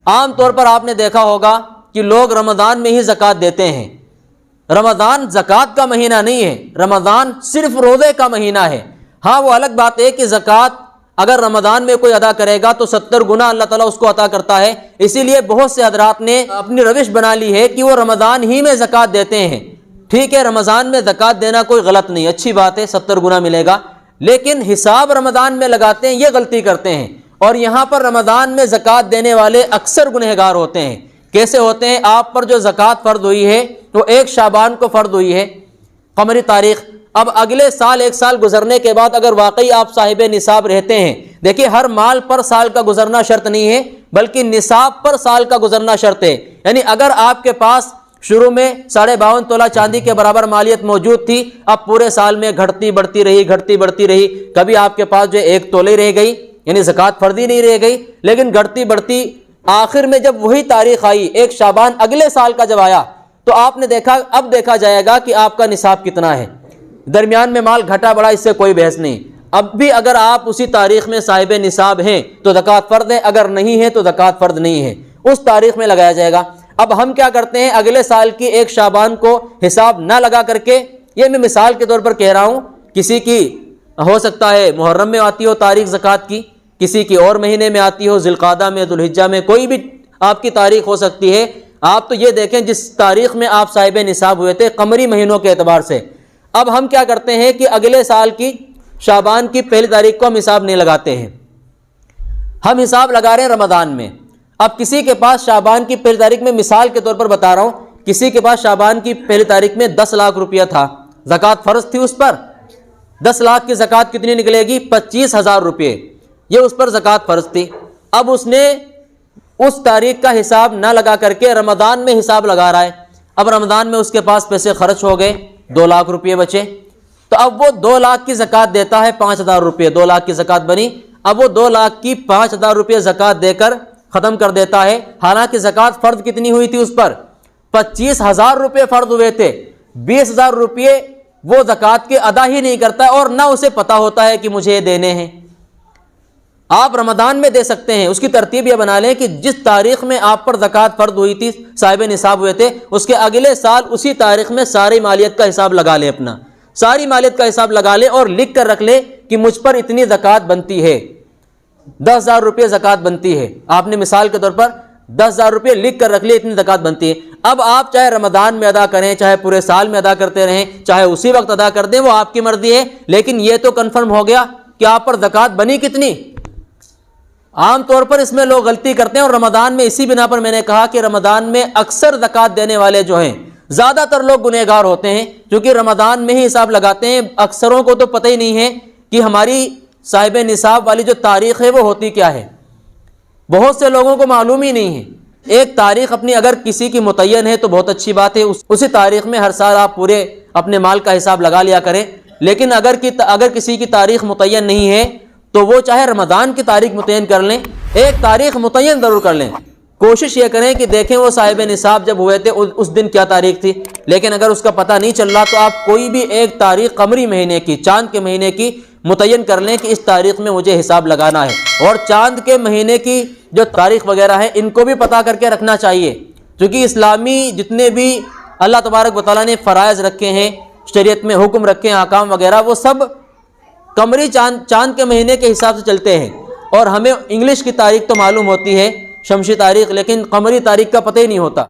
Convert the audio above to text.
عام طور پر آپ نے دیکھا ہوگا کہ لوگ رمضان میں ہی زکوٰۃ دیتے ہیں۔ رمضان زکوٰۃ کا مہینہ نہیں ہے، رمضان صرف روزے کا مہینہ ہے۔ ہاں وہ الگ بات ہے کہ زکوٰۃ اگر رمضان میں کوئی ادا کرے گا تو 70 گنا اللہ تعالیٰ اس کو عطا کرتا ہے۔ اسی لیے بہت سے حضرات نے اپنی روش بنا لی ہے کہ وہ رمضان ہی میں زکوٰۃ دیتے ہیں۔ ٹھیک ہے، رمضان میں زکوٰۃ دینا کوئی غلط نہیں، اچھی بات ہے، 70 گنا ملے گا، لیکن حساب رمضان میں لگاتے ہیں، یہ غلطی کرتے ہیں۔ اور یہاں پر رمضان میں زکوٰۃ دینے والے اکثر گنہگار ہوتے ہیں۔ کیسے ہوتے ہیں؟ آپ پر جو زکوٰۃ فرض ہوئی ہے وہ 1 شعبان کو فرض ہوئی ہے قمری تاریخ۔ اب اگلے سال 1 سال گزرنے کے بعد اگر واقعی آپ صاحب نصاب رہتے ہیں، دیکھیے ہر مال پر سال کا گزرنا شرط نہیں ہے بلکہ نصاب پر سال کا گزرنا شرط ہے۔ یعنی اگر آپ کے پاس شروع میں 52.5 تولہ چاندی کے برابر مالیت موجود تھی، اب پورے سال میں گھٹتی بڑھتی رہی، کبھی آپ کے پاس جو 1 تولہ رہ گئی، یعنی زکوٰۃ فرض ہی نہیں رہ گئی، لیکن گھٹتی بڑھتی آخر میں جب وہی تاریخ آئی 1 شعبان اگلے سال کا جب آیا تو آپ نے دیکھا، اب دیکھا جائے گا کہ آپ کا نصاب کتنا ہے۔ درمیان میں مال گھٹا بڑھا، اس سے کوئی بحث نہیں۔ اب بھی اگر آپ اسی تاریخ میں صاحب نصاب ہیں تو زکوٰۃ فرض ہے، اگر نہیں ہے تو زکوٰۃ فرض نہیں ہے، اس تاریخ میں لگایا جائے گا۔ اب ہم کیا کرتے ہیں؟ اگلے سال کی 1 شعبان کو حساب نہ لگا کر کے، یہ میں مثال کے طور پر کہہ رہا ہوں، کسی کی ہو سکتا ہے محرم میں آتی ہو تاریخ زکوٰۃ کی، کسی کی اور مہینے میں آتی ہو، ذی القعدہ میں، ذو الحجہ میں، کوئی بھی آپ کی تاریخ ہو سکتی ہے۔ آپ تو یہ دیکھیں جس تاریخ میں آپ صاحب نصاب ہوئے تھے قمری مہینوں کے اعتبار سے۔ اب ہم کیا کرتے ہیں کہ اگلے سال کی شعبان کی 1 تاریخ کو ہم حساب نہیں لگاتے ہیں، ہم حساب لگا رہے ہیں رمضان میں۔ اب کسی کے پاس شعبان کی 1 تاریخ میں، مثال کے طور پر بتا رہا ہوں، کسی کے پاس شعبان کی 1 تاریخ میں 10 لاکھ روپیہ تھا، زکوٰۃ فرض تھی اس پر۔ 10 لاکھ کی زکوٰۃ کتنی نکلے گی؟ 25,000 روپے، یہ اس پر زکوٰۃ فرض تھی۔ اب اس نے اس تاریخ کا حساب نہ لگا کر کے رمضان میں حساب لگا رہا ہے۔ اب رمضان میں اس کے پاس پیسے خرچ ہو گئے، 2 لاکھ روپے بچے، تو اب وہ 2 لاکھ کی زکوٰۃ دیتا ہے 5,000 روپے، 2 لاکھ کی زکوٰۃ بنی، اب وہ 2 لاکھ کی 5,000 روپے زکوٰۃ دے کر ختم کر دیتا ہے، حالانکہ زکوٰۃ فرض کتنی ہوئی تھی اس پر؟ 25,000 روپے فرض ہوئے تھے، 20,000 روپے وہ زکوٰۃ کے ادا ہی نہیں کرتا اور نہ اسے پتا ہوتا ہے کہ مجھے یہ دینے ہیں۔ آپ رمضان میں دے سکتے ہیں، اس کی ترتیب یہ بنا لیں کہ جس تاریخ میں آپ پر زکوٰۃ فرض ہوئی تھی، صاحب نصاب ہوئے تھے، اس کے اگلے سال اسی تاریخ میں ساری مالیت کا حساب لگا لیں، اپنا ساری مالیت کا حساب لگا لیں اور لکھ کر رکھ لیں کہ مجھ پر اتنی زکوٰۃ بنتی ہے، 10,000 روپے زکوٰۃ بنتی ہے۔ آپ نے مثال کے طور پر 10,000 روپے لکھ کر رکھ لیے، اتنی زکوٰۃ بنتی ہے۔ اب آپ چاہے رمضان میں ادا کریں، چاہے پورے سال میں ادا کرتے رہیں، چاہے اسی وقت ادا کر دیں، وہ آپ کی مرضی ہے، لیکن یہ تو کنفرم ہو گیا کہ آپ پر زکوٰۃ بنی کتنی۔ عام طور پر اس میں لوگ غلطی کرتے ہیں، اور رمضان میں اسی بنا پر میں نے کہا کہ رمضان میں اکثر زکوٰۃ دینے والے جو ہیں زیادہ تر لوگ گنہگار ہوتے ہیں، کیونکہ رمضان میں ہی حساب لگاتے ہیں۔ اکثروں کو تو پتہ ہی نہیں ہے کہ ہماری صاحب نصاب والی جو تاریخ ہے وہ ہوتی کیا ہے، بہت سے لوگوں کو معلوم ہی نہیں ہے۔ ایک تاریخ اپنی اگر کسی کی متعین ہے تو بہت اچھی بات ہے، اسی تاریخ میں ہر سال آپ پورے اپنے مال کا حساب لگا لیا کریں، لیکن اگر کسی کی تاریخ متعین نہیں ہے تو وہ چاہے رمضان کی تاریخ متعین کر لیں، ایک تاریخ متعین ضرور کر لیں، کوشش یہ کریں کہ دیکھیں وہ صاحب نصاب جب ہوئے تھے اس دن کیا تاریخ تھی۔ لیکن اگر اس کا پتہ نہیں چل رہا تو آپ کوئی بھی ایک تاریخ قمری مہینے کی، چاند کے مہینے کی متعین کر لیں کہ اس تاریخ میں مجھے حساب لگانا ہے۔ اور چاند کے مہینے کی جو تاریخ وغیرہ ہے ان کو بھی پتہ کر کے رکھنا چاہیے، کیونکہ اسلامی جتنے بھی اللہ تبارک و تعالیٰ نے فرائض رکھے ہیں، شریعت میں حکم رکھے ہیں، احکام وغیرہ، وہ سب قمری چاند کے مہینے کے حساب سے چلتے ہیں۔ اور ہمیں انگلش کی تاریخ تو معلوم ہوتی ہے، شمسی تاریخ، لیکن قمری تاریخ کا پتہ ہی نہیں ہوتا۔